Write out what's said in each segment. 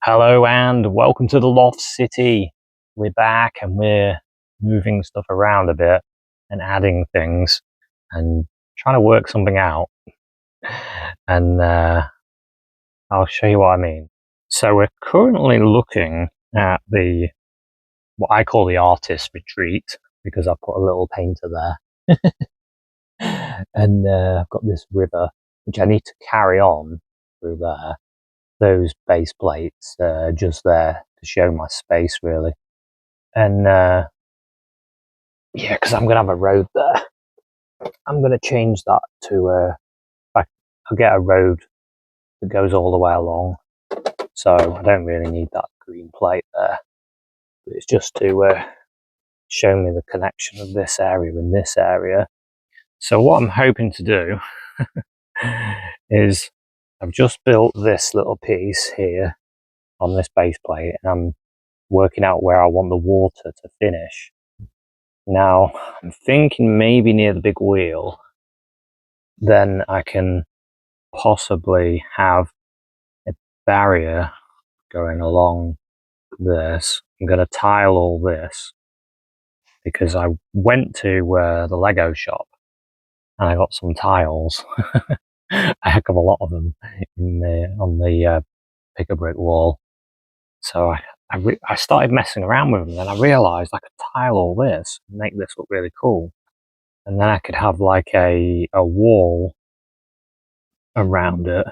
Hello and welcome to the Loft City. We're back and we're moving stuff around a bit and adding things and trying to work something out. And I'll show you what I mean. So we're currently looking at what I call the artist retreat, because I've put a little painter there. And I've got this river which I need to carry on through there. Those base plates just there to show my space, really. And yeah, because I'm gonna have a road there. I'm gonna change that to I'll get a road that goes all the way along, so I don't really need that green plate there. But it's just to show me the connection of this area and this area. So what I'm hoping to do is I've just built this little piece here on this base plate, and I'm working out where I want the water to finish. Now I'm thinking maybe near the big wheel, then I can possibly have a barrier going along this. I'm going to tile all this because I went to the Lego shop and I got some tiles, a heck of a lot of them on the pick a brick wall. So I started messing around with them, and then I realized I could tile all this and make this look really cool. And then I could have like a wall around it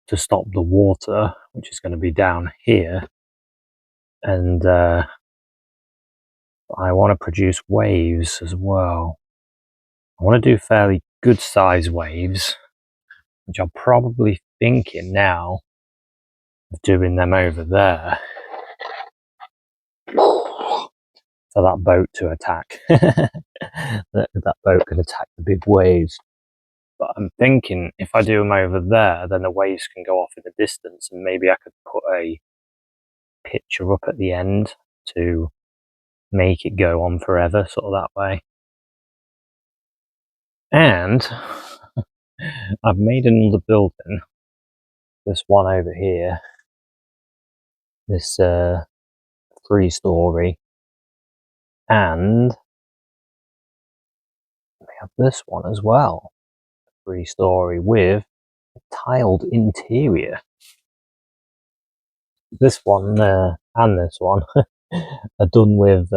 to stop the water, which is going to be down here. And I want to produce waves as well. I want to do fairly good size waves, which I'm probably thinking now of doing them over there for that boat to attack. that boat can attack the big waves. But I'm thinking if I do them over there, then the waves can go off in the distance, and maybe I could put a picture up at the end to make it go on forever, sort of that way. And I've made another building, this one over here, this 3-story, and we have this one as well, 3-story with a tiled interior. This one and this one are done with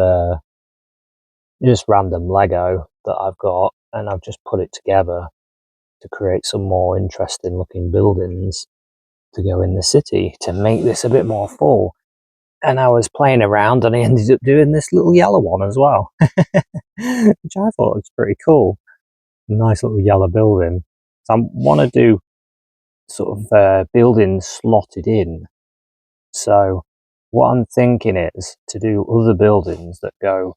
just random Lego that I've got, and I've just put it together to create some more interesting looking buildings to go in the city to make this a bit more full. And I was playing around and I ended up doing this little yellow one as well, which I thought was pretty cool. Nice little yellow building. So I want to do sort of buildings slotted in. So what I'm thinking is to do other buildings that go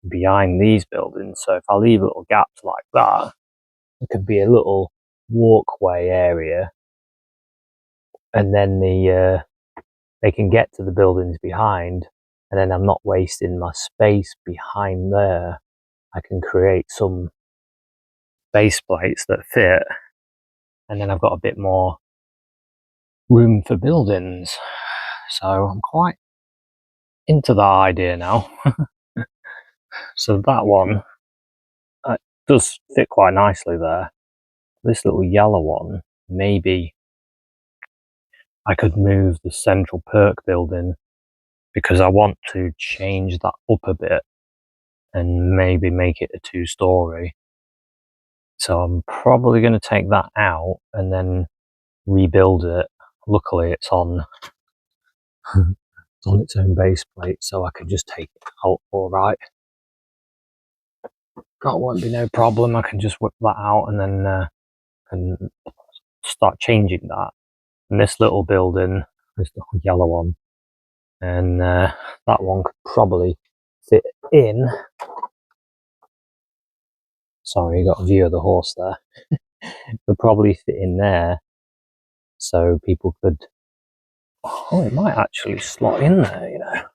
behind these buildings. So if I leave little gaps like that, there could be a little walkway area, and then they can get to the buildings behind, and then I'm not wasting my space behind there. I can create some base plates that fit, and then I've got a bit more room for buildings. So I'm quite into that idea now. So that one does fit quite nicely there. This little yellow one, maybe I could move the Central Perk building, because I want to change that up a bit and maybe make it a 2-story. So I'm probably going to take that out and then rebuild it. Luckily it's on it's on its own base plate, so I can just take it out all right. That won't be no problem. I can just whip that out and then can start changing that. And this little building, this little yellow one, and that one could probably fit in. Sorry, you got a view of the horse there. Could probably fit in there, so people could. Oh, it might actually slot in there, you know.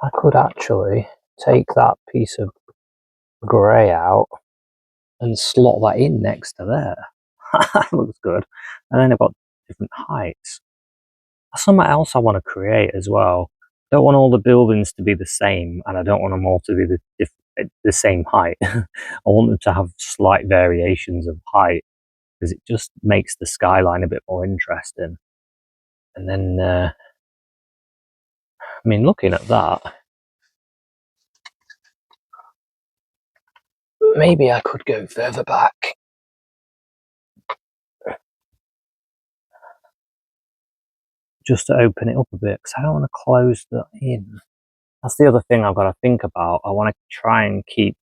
I could actually take that piece of grey out and slot that in next to there. That looks good. And then I've got different heights. That's something else I want to create as well. I don't want all the buildings to be the same, and I don't want them all to be the same height. I want them to have slight variations of height, because it just makes the skyline a bit more interesting. And then, I mean, looking at that, maybe I could go further back. Just to open it up a bit, because I don't want to close that in. That's the other thing I've got to think about. I want to try and keep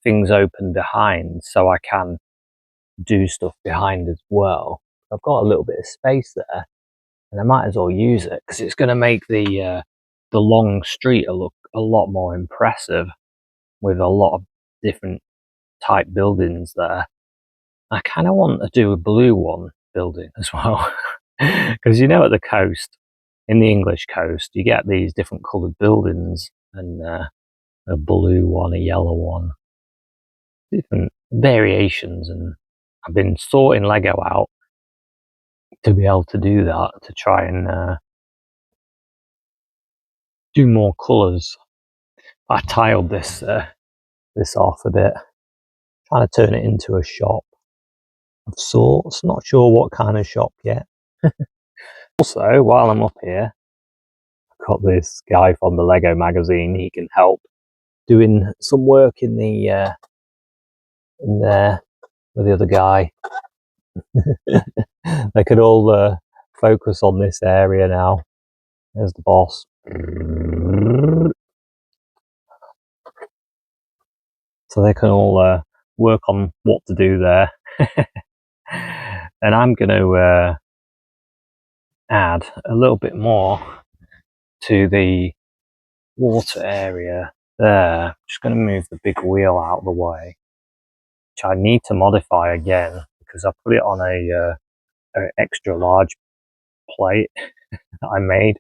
things open behind so I can do stuff behind as well. I've got a little bit of space there, and I might as well use it, because it's going to make the long street look a lot more impressive with a lot of different type buildings there. I kind of want to do a blue one building as well, because you know, at the coast, in the English coast, you get these different coloured buildings, and a blue one, a yellow one, different variations. And I've been sorting Lego out to be able to do that, to try and do more colours. I tiled this off a bit, trying to turn it into a shop of sorts. Not sure what kind of shop yet. Also, while I'm up here, I've got this guy from the Lego magazine. He can help doing some work in there with the other guy. They could all focus on this area now. There's the boss. So they can all work on what to do there. And I'm going to add a little bit more to the water area there. I'm just going to move the big wheel out of the way, which I need to modify again, because I put it on a extra large plate that I made,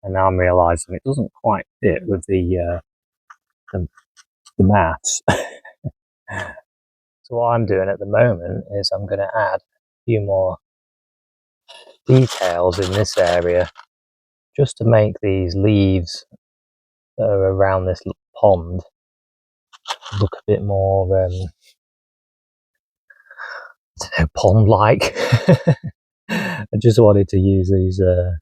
and now I'm realizing it doesn't quite fit with the maths. So what I'm doing at the moment is I'm going to add a few more details in this area, just to make these leaves that are around this pond look a bit more pond-like. I just wanted to use these that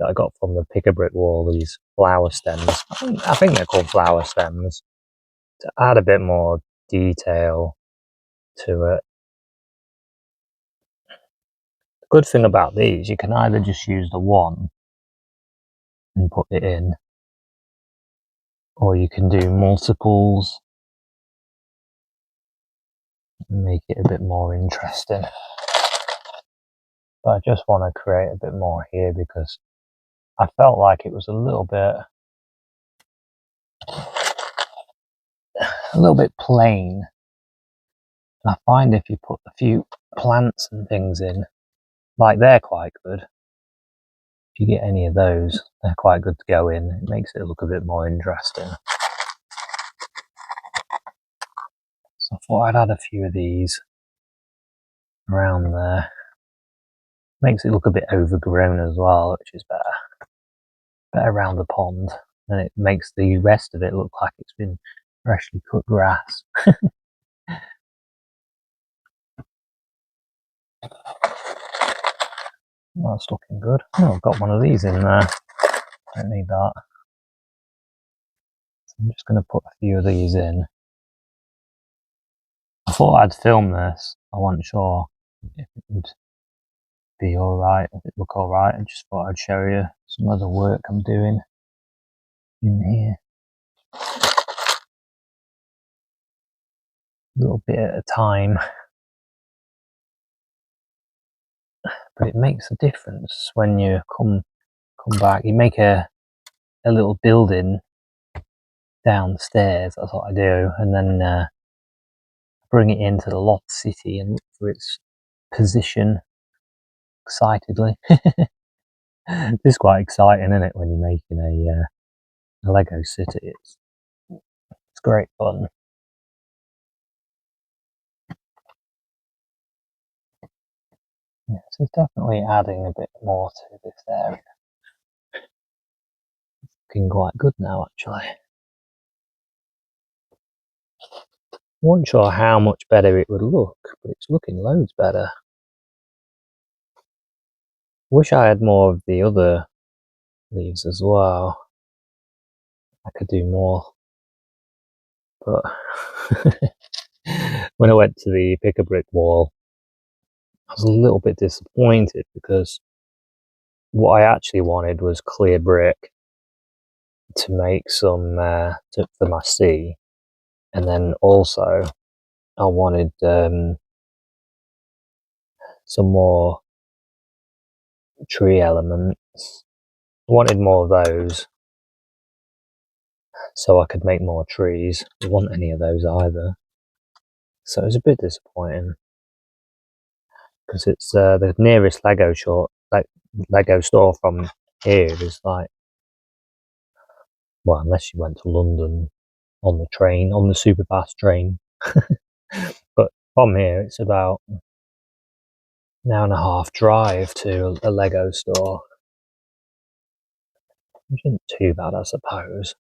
I got from the Pick a Brick Wall, these flower stems. I think they're called flower stems, to add a bit more detail to it. The good thing about these, you can either just use the one and put it in, or you can do multiples and make it a bit more interesting. But I just want to create a bit more here, because I felt like it was a little bit plain. And I find if you put a few plants and things in, like they're quite good. If you get any of those, they're quite good to go in. It makes it look a bit more interesting. So I thought I'd add a few of these around there. Makes it look a bit overgrown as well, which is better. Better around the pond. And it makes the rest of it look like it's been freshly cut grass. That's looking good. Oh, I've got one of these in there. Don't need that. So I'm just going to put a few of these in. I thought I'd film this. I wasn't sure if it would be alright, if it look alright. I just thought I'd show you some of the work I'm doing in here. A little bit at a time. But it makes a difference when you come back. You make a little building downstairs. That's what I do, and then bring it into the loft city and look for its position excitedly. It's quite exciting, isn't it, when you're making a Lego city? It's great fun. Yeah, so it's definitely adding a bit more to this area. Looking quite good now, actually. Wasn't sure how much better it would look, but it's looking loads better. Wish I had more of the other leaves as well. I could do more, but when I went to the pick-a-brick wall, I was a little bit disappointed because what I actually wanted was clear brick to make some for my sea, and then also I wanted some more tree elements. I wanted more of those so I could make more trees. I didn't want any of those either, so it was a bit disappointing because it's the nearest Lego store from here is like, well, unless you went to London on the train, on the super fast train. But from here it's about an hour and a half drive to a Lego store, which isn't too bad, I suppose.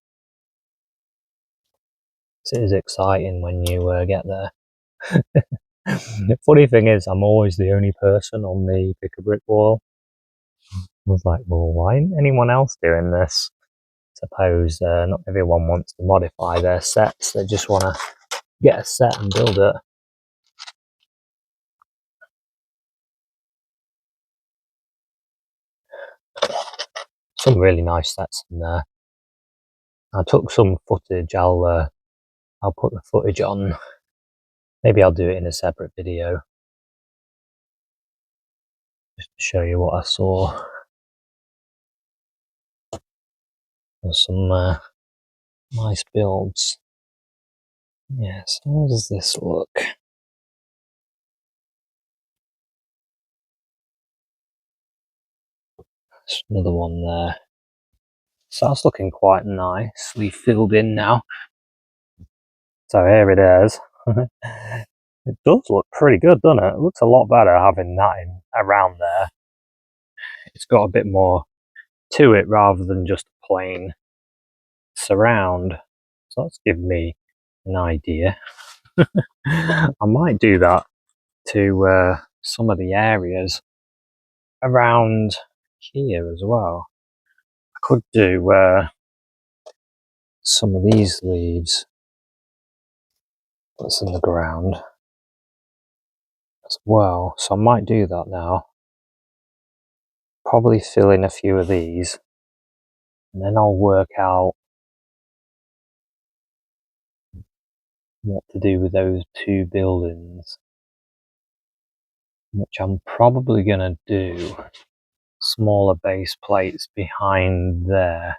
It is exciting when you get there. The funny thing is, I'm always the only person on the pick-a-brick wall. I was like, well, why isn't anyone else doing this? Suppose not everyone wants to modify their sets, they just want to get a set and build it. Some really nice sets in there. I took some footage, I'll put the footage on. Maybe I'll do it in a separate video, just to show you what I saw. There's some nice builds. Yes, how does this look? There's another one there. So that's looking quite nicely filled in now. So here it is. It does look pretty good, doesn't it? It looks a lot better having that in around there. It's got a bit more to it rather than just a plain surround. So that's given me an idea. I might do that to some of the areas around here as well. I could do some of these leaves that's in the ground as well, so I might do that now. Probably fill in a few of these, and then I'll work out what to do with those two buildings, which I'm probably gonna do smaller base plates behind there.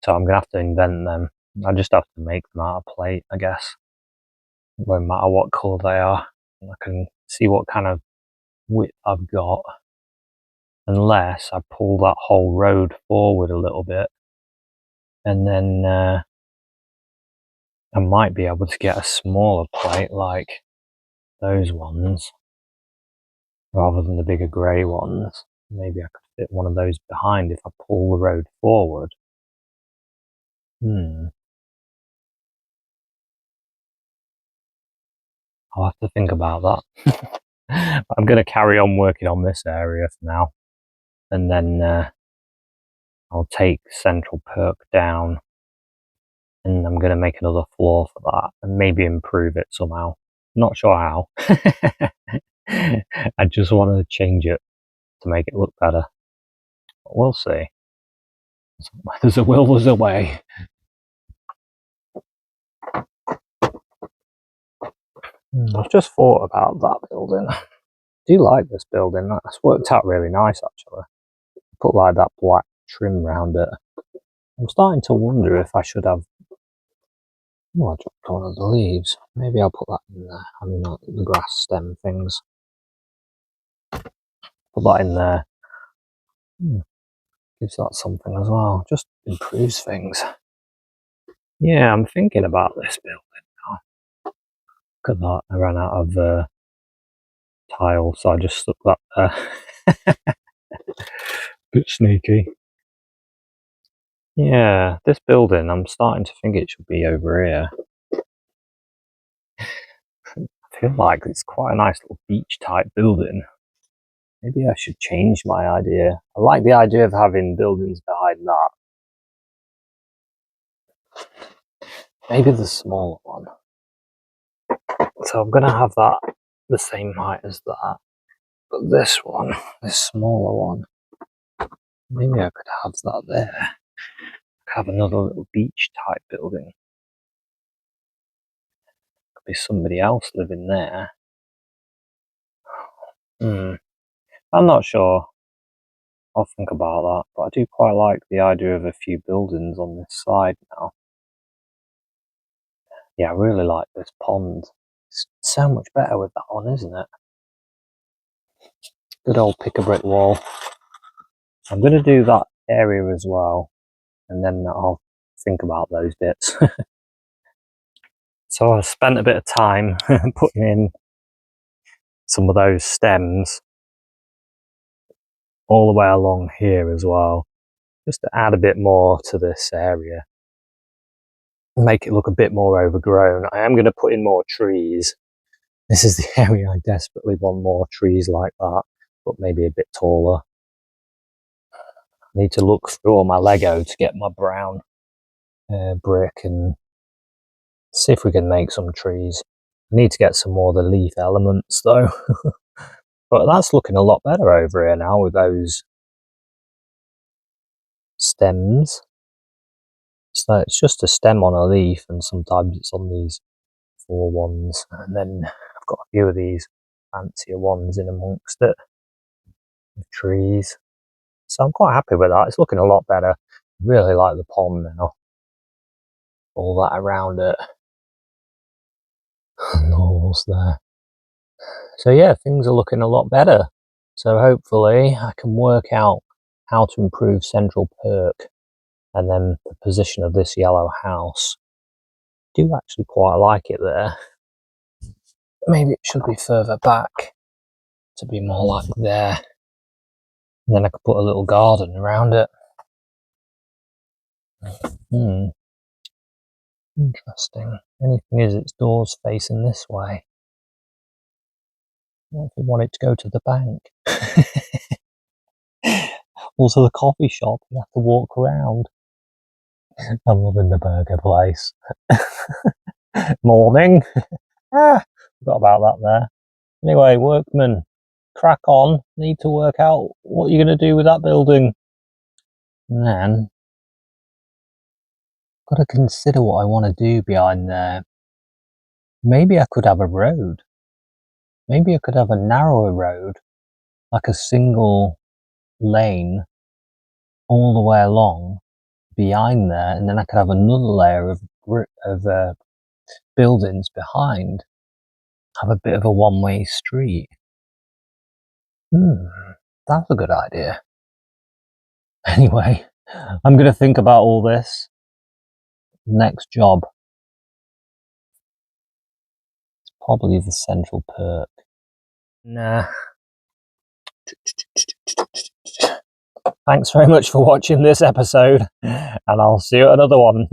So I'm gonna have to invent them. I just have to make them out of plate, I guess. It won't matter what colour they are. I can see what kind of width I've got, unless I pull that whole road forward a little bit, and then I might be able to get a smaller plate like those ones rather than the bigger grey ones. Maybe I could fit one of those behind if I pull the road forward. I'll have to think about that. I'm going to carry on working on this area for now, and then I'll take Central Perk down, and I'm going to make another floor for that and maybe improve it somehow. Not sure how. I just want to change it to make it look better. But we'll see. There's a will, there's a way. I've just thought about that building. I do like this building. That's worked out really nice, actually. Put like that black trim around it. I'm starting to wonder if I should have... Oh, I dropped one of the leaves. Maybe I'll put that in there. I mean, not the grass stem things. Put that in there. Gives that something as well. Just improves things. Yeah, I'm thinking about this building now. Look at that. I ran out of tile, so I just stuck that there. Bit sneaky. Yeah, this building, I'm starting to think it should be over here. I feel like it's quite a nice little beach type building. Maybe I should change my idea. I like the idea of having buildings behind that. Maybe the smaller one. So I'm gonna have that the same height as that. But this one, this smaller one, maybe I could have that there. Have another little beach type building. Could be somebody else living there. I'm not sure. I'll think about that, but I do quite like the idea of a few buildings on this side now. Yeah, I really like this pond. It's so much better with that one, isn't it? Good old pick a brick wall. I'm going to do that area as well, and then I'll think about those bits. So I spent a bit of time putting in some of those stems all the way along here as well, just to add a bit more to this area, make it look a bit more overgrown. I am going to put in more trees. This is the area I desperately want more trees like that, but maybe a bit taller. I need to look through all my Lego to get my brown brick and see if we can make some trees. I need to get some more of the leaf elements though. But that's looking a lot better over here now with those stems. So it's just a stem on a leaf, and sometimes it's on these 4 ones, and then I've got a few of these fancier ones in amongst it with trees. So I'm quite happy with that. It's looking a lot better. Really like the pond now. All that around it. And all's there. So yeah, things are looking a lot better. So hopefully I can work out how to improve Central Perk and then the position of this yellow house. I do actually quite like it there. Maybe it should be further back to be more like there. And then I could put a little garden around it. Interesting. Only thing is, its door's facing this way. What if we want it to go to the bank? Also, the coffee shop, you have to walk around. I'm loving the burger place. Morning. Forgot about that there. Anyway, workmen, crack on. Need to work out what you're going to do with that building. And then, got to consider what I want to do behind there. Maybe I could have a road. Maybe I could have a narrower road, like a single lane all the way along behind there, and then I could have another layer of buildings behind. Have a bit of a one-way street. That's a good idea. Anyway, I'm going to think about all this. Next job. It's probably the Central Perk. Nah. Thanks very much for watching this episode, and I'll see you at another one.